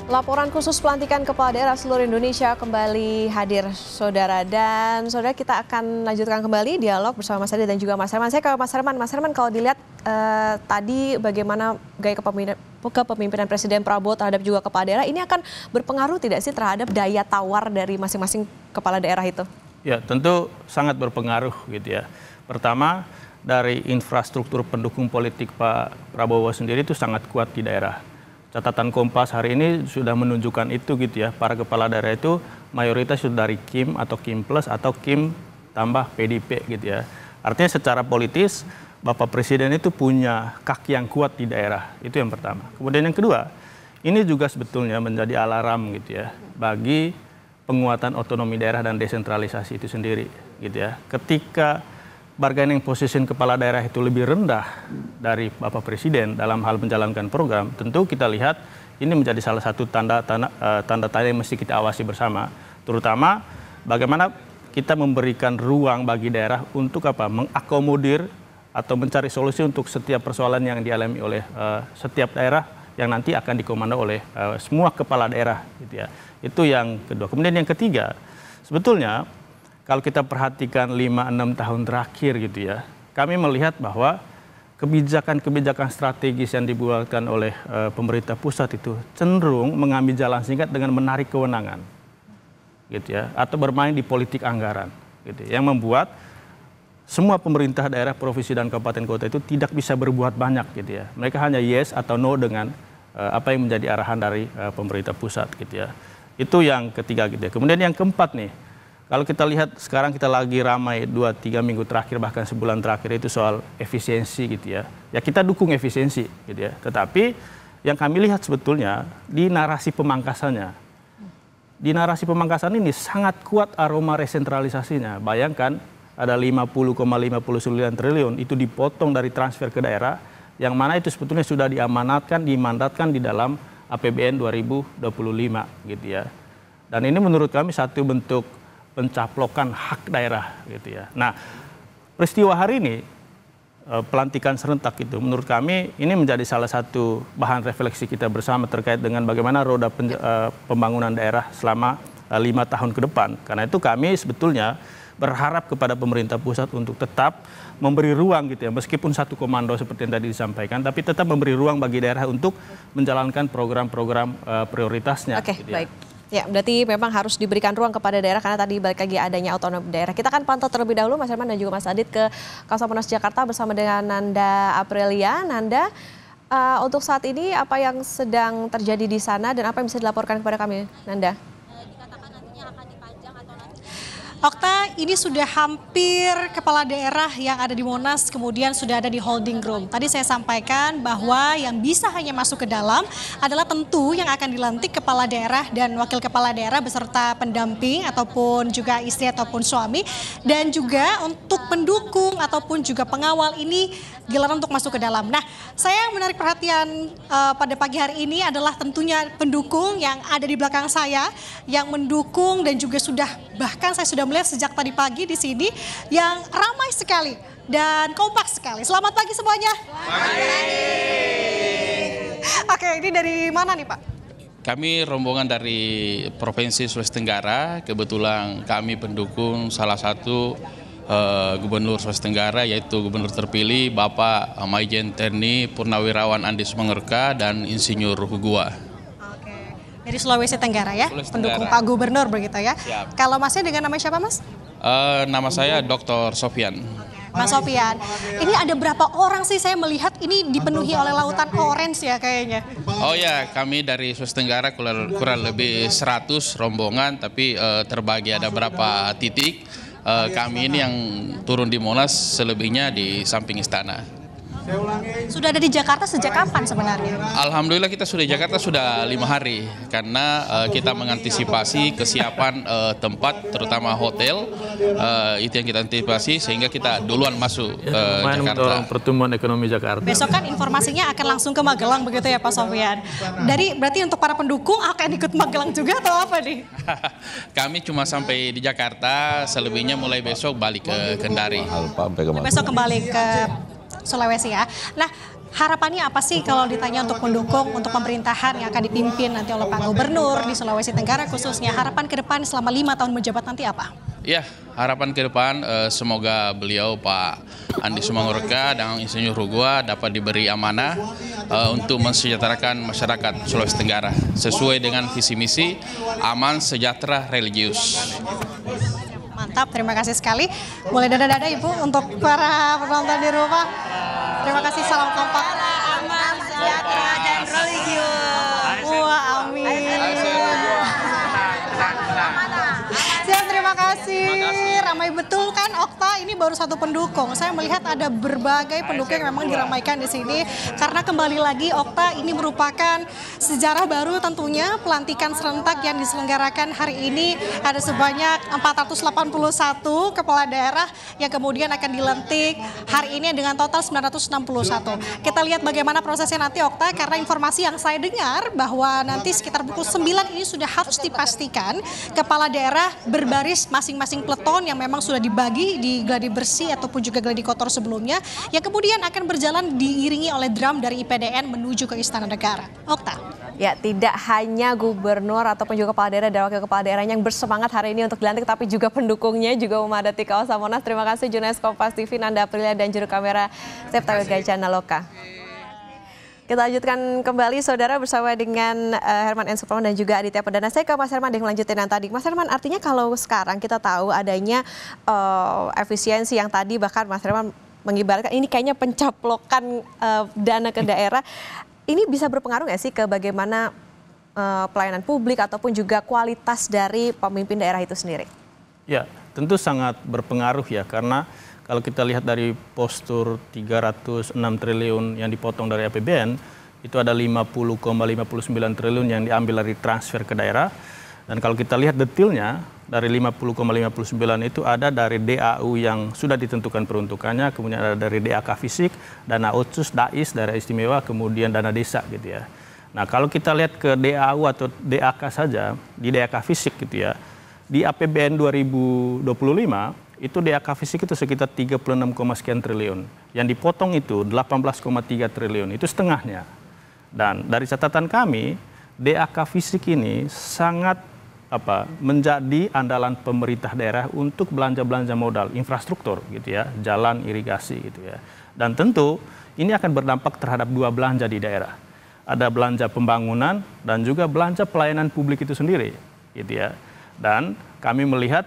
Laporan khusus pelantikan kepala daerah seluruh Indonesia kembali hadir, saudara. Dan saudara, kita akan lanjutkan kembali dialog bersama Mas Adi dan juga Mas Herman. Saya ke Mas Herman. Mas Herman, kalau dilihat tadi bagaimana gaya kepemimpinan Presiden Prabowo terhadap juga kepala daerah, ini akan berpengaruh tidak sih terhadap daya tawar dari masing-masing kepala daerah itu? Ya, tentu sangat berpengaruh gitu ya. Pertama, dari infrastruktur pendukung politik Pak Prabowo sendiri itu sangat kuat di daerah. Catatan Kompas hari ini sudah menunjukkan itu gitu ya. Para kepala daerah itu mayoritas sudah dari Kim atau Kim Plus atau Kim tambah PDP gitu ya. Artinya secara politis Bapak Presiden itu punya kaki yang kuat di daerah. Itu yang pertama. Kemudian yang kedua, ini juga sebetulnya menjadi alarm gitu ya bagi penguatan otonomi daerah dan desentralisasi itu sendiri gitu ya. Ketika bargaining position kepala daerah itu lebih rendah dari Bapak Presiden dalam hal menjalankan program, tentu kita lihat ini menjadi salah satu tanda tanya yang mesti kita awasi bersama, terutama bagaimana kita memberikan ruang bagi daerah untuk apa, mengakomodir atau mencari solusi untuk setiap persoalan yang dialami oleh setiap daerah yang nanti akan dikomando oleh semua kepala daerah gitu ya. Itu yang kedua. Kemudian yang ketiga, sebetulnya kalau kita perhatikan 5-6 tahun terakhir gitu ya, kami melihat bahwa kebijakan-kebijakan strategis yang dibuatkan oleh pemerintah pusat itu cenderung mengambil jalan singkat dengan menarik kewenangan, gitu ya, atau bermain di politik anggaran, gitu, yang membuat semua pemerintah daerah, provinsi dan kabupaten kota itu tidak bisa berbuat banyak, gitu ya. Mereka hanya yes atau no dengan apa yang menjadi arahan dari pemerintah pusat, gitu ya. Itu yang ketiga, gitu ya. Kemudian yang keempat nih. Kalau kita lihat sekarang kita lagi ramai 2-3 minggu terakhir bahkan sebulan terakhir itu soal efisiensi gitu ya. Ya kita dukung efisiensi gitu ya. Tetapi yang kami lihat sebetulnya di narasi pemangkasannya. Di narasi pemangkasan ini sangat kuat aroma resentralisasinya. Bayangkan ada 50,59 triliun itu dipotong dari transfer ke daerah yang mana itu sebetulnya sudah diamanatkan, dimandatkan di dalam APBN 2025 gitu ya. Dan ini menurut kami satu bentuk pencaplokan hak daerah gitu ya. Nah, peristiwa hari ini pelantikan serentak itu menurut kami ini menjadi salah satu bahan refleksi kita bersama terkait dengan bagaimana roda pembangunan daerah selama 5 tahun ke depan. Karena itu kami sebetulnya berharap kepada pemerintah pusat untuk tetap memberi ruang gitu ya, meskipun satu komando seperti yang tadi disampaikan, tapi tetap memberi ruang bagi daerah untuk menjalankan program-program prioritasnya. Oke, gitu ya. baik. Ya, berarti memang harus diberikan ruang kepada daerah karena tadi balik lagi adanya otonomi daerah. Kita akan pantau terlebih dahulu Mas Herman dan juga Mas Adit ke Kawasan Monas Jakarta bersama dengan Nanda Aprilia. Nanda, untuk saat ini apa yang sedang terjadi di sana dan apa yang bisa dilaporkan kepada kami, Nanda? Okta, ini sudah hampir kepala daerah yang ada di Monas kemudian sudah ada di holding room. Tadi saya sampaikan bahwa yang bisa hanya masuk ke dalam adalah tentu yang akan dilantik kepala daerah dan wakil kepala daerah beserta pendamping ataupun juga istri ataupun suami. Dan juga untuk pendukung ataupun juga pengawal ini giliran untuk masuk ke dalam. Nah, saya menarik perhatian pada pagi hari ini adalah tentunya pendukung yang ada di belakang saya yang mendukung dan juga bahkan saya sudah melihat sejak tadi pagi di sini yang ramai sekali dan kompak sekali. Selamat pagi semuanya. Selamat pagi. Oke, ini dari mana nih Pak? Kami rombongan dari Provinsi Sulawesi Tenggara. Kebetulan kami pendukung salah satu Gubernur Sulawesi Tenggara, yaitu Gubernur terpilih Bapak Maijen Terni Purnawirawan Andi Sumangerka dan Insinyur Hugua. Dari Sulawesi Tenggara ya, pendukung Pak Gubernur begitu ya. Siap. Kalau Masnya dengan nama siapa Mas? Nama saya Dr. Sofian. Mas Sofian, ini ada berapa orang sih saya melihat ini dipenuhi oleh lautan orange ya kayaknya? Oh ya, kami dari Sulawesi Tenggara kurang lebih 100 rombongan, tapi terbagi ada berapa titik. Kami ini yang turun di Monas, selebihnya di samping istana. Sudah ada di Jakarta sejak kapan sebenarnya? Alhamdulillah kita sudah di Jakarta sudah 5 hari karena kita mengantisipasi kesiapan tempat terutama hotel, itu yang kita antisipasi sehingga kita duluan masuk ke Jakarta. Mendorong pertumbuhan ekonomi Jakarta. Besok kan informasinya akan langsung ke Magelang begitu ya Pak Sofian. Berarti untuk para pendukung akan ikut Magelang juga atau apa nih? Kami cuma sampai di Jakarta, selebihnya mulai besok balik ke Kendari. Besok kembali ke Sulawesi ya. Nah, Harapannya apa sih kalau ditanya untuk mendukung untuk pemerintahan yang akan dipimpin nanti oleh Pak Gubernur di Sulawesi Tenggara khususnya, harapan ke depan selama 5 tahun menjabat nanti apa? Ya, harapan ke depan semoga beliau Pak Andi Sumangorka dan Insinyur Rugua dapat diberi amanah untuk mensejahterakan masyarakat Sulawesi Tenggara sesuai dengan visi misi aman, sejahtera, religius. Mantap, terima kasih sekali. Boleh dada-dada Ibu untuk para penonton di rumah. Terima kasih, salam kompak. Aman, sejahtera, dan religius. Wah, amin. Siap, terima kasih. Ramai betul kan Okta, ini baru satu pendukung. Saya melihat ada berbagai pendukung yang memang diramaikan di sini. Karena kembali lagi Okta, ini merupakan sejarah baru tentunya, pelantikan serentak yang diselenggarakan hari ini. Ada sebanyak 481 kepala daerah yang kemudian akan dilantik hari ini dengan total 961. Kita lihat bagaimana prosesnya nanti Okta, karena informasi yang saya dengar bahwa nanti sekitar pukul 9 ini sudah harus dipastikan kepala daerah berbaris masing-masing peleton yang memang sudah dibagi di gladi bersih ataupun juga gladi kotor sebelumnya, yang kemudian akan berjalan diiringi oleh drum dari IPDN menuju ke Istana Negara. Okta. Ya, tidak hanya gubernur ataupun juga kepala daerah dan wakil kepala daerahnya yang bersemangat hari ini untuk dilantik, tapi juga pendukungnya juga memadati kawasan Monas. Terima kasih jurnalis Kompas TV Nanda Aprilia dan juru kamera Septa Gajana Loka. Kita lanjutkan kembali saudara bersama dengan Herman N. Supraman dan juga Aditya Perdana. Saya ke Mas Herman yang melanjutkan yang tadi. Mas Herman, artinya kalau sekarang kita tahu adanya efisiensi yang tadi bahkan Mas Herman mengibaratkan ini kayaknya pencaplokan dana ke daerah. Ini bisa berpengaruh nggak sih ke bagaimana pelayanan publik ataupun juga kualitas dari pemimpin daerah itu sendiri? Ya, tentu sangat berpengaruh ya, karena kalau kita lihat dari postur 306 triliun yang dipotong dari APBN, itu ada 50,59 triliun yang diambil dari transfer ke daerah. Dan kalau kita lihat detailnya, dari 50,59 itu ada dari DAU yang sudah ditentukan peruntukannya, kemudian ada dari DAK fisik, dana otsus, DAIS, daerah istimewa, kemudian dana desa gitu ya. Nah kalau kita lihat ke DAU atau DAK saja, di DAK fisik gitu ya, di APBN 2025, itu DAK fisik itu sekitar 36, sekian triliun. Yang dipotong itu 18,3 triliun, itu setengahnya. Dan dari catatan kami, DAK fisik ini sangat menjadi andalan pemerintah daerah untuk belanja-belanja modal infrastruktur gitu ya, jalan, irigasi gitu ya. Dan tentu ini akan berdampak terhadap dua belanja di daerah. Ada belanja pembangunan dan juga belanja pelayanan publik itu sendiri gitu ya. Dan kami melihat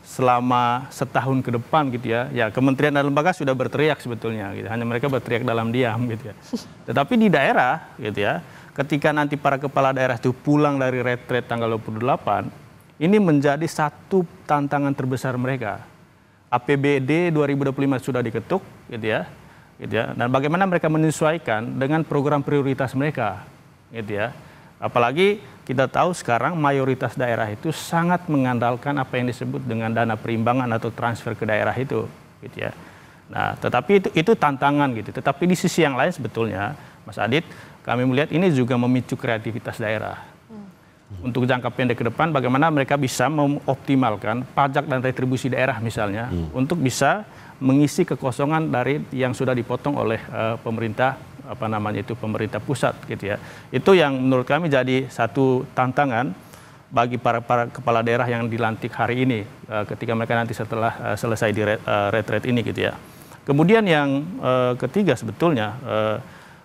selama setahun ke depan gitu ya, ya kementerian dan lembaga sudah berteriak sebetulnya gitu, hanya mereka berteriak dalam diam gitu ya. Tetapi di daerah gitu ya, ketika nanti para kepala daerah itu pulang dari retret tanggal 28, ini menjadi satu tantangan terbesar mereka. APBD 2025 sudah diketuk gitu ya, dan bagaimana mereka menyesuaikan dengan program prioritas mereka gitu ya. Apalagi kita tahu sekarang mayoritas daerah itu sangat mengandalkan apa yang disebut dengan dana perimbangan atau transfer ke daerah itu, gitu ya. Nah, tetapi itu tantangan gitu. Tetapi di sisi yang lain sebetulnya, Mas Adit, kami melihat ini juga memicu kreativitas daerah. Untuk jangka pendek ke depan, bagaimana mereka bisa mengoptimalkan pajak dan retribusi daerah misalnya, untuk bisa mengisi kekosongan dari yang sudah dipotong oleh pemerintah pemerintah pusat gitu ya. Itu yang menurut kami jadi satu tantangan bagi para kepala daerah yang dilantik hari ini ketika mereka nanti setelah selesai di retret ini gitu ya. Kemudian yang ketiga sebetulnya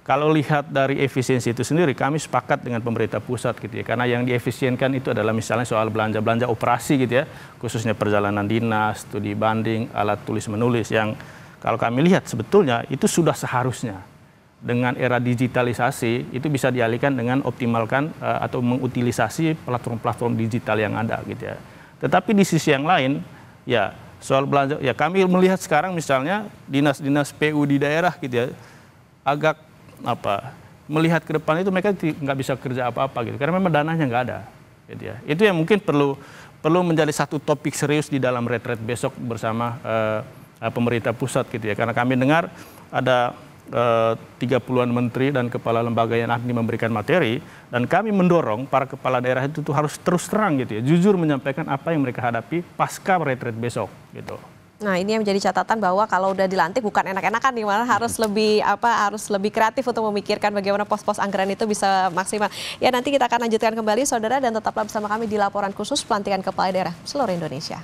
kalau lihat dari efisiensi itu sendiri, kami sepakat dengan pemerintah pusat gitu ya, karena yang diefisienkan itu adalah misalnya soal belanja operasi gitu ya, khususnya perjalanan dinas, studi banding, alat tulis menulis, yang kalau kami lihat sebetulnya itu sudah seharusnya dengan era digitalisasi itu bisa dialihkan dengan optimalkan atau mengutilisasi platform-platform digital yang ada gitu ya. Tetapi di sisi yang lain ya soal belanja ya kami melihat sekarang misalnya dinas-dinas PU di daerah gitu ya agak melihat ke depan itu mereka nggak bisa kerja apa-apa gitu karena memang dananya nggak ada gitu ya. Itu yang mungkin perlu menjadi satu topik serius di dalam retret besok bersama pemerintah pusat gitu ya, karena kami dengar ada 30-an menteri dan kepala lembaga yang ahli memberikan materi, dan kami mendorong para kepala daerah itu harus terus terang gitu ya, jujur menyampaikan apa yang mereka hadapi pasca retret besok gitu. Nah, ini yang menjadi catatan bahwa kalau udah dilantik bukan enak-enakan nih, malah harus lebih kreatif untuk memikirkan bagaimana pos-pos anggaran itu bisa maksimal. Ya, nanti kita akan lanjutkan kembali saudara dan tetaplah bersama kami di laporan khusus pelantikan kepala daerah seluruh Indonesia.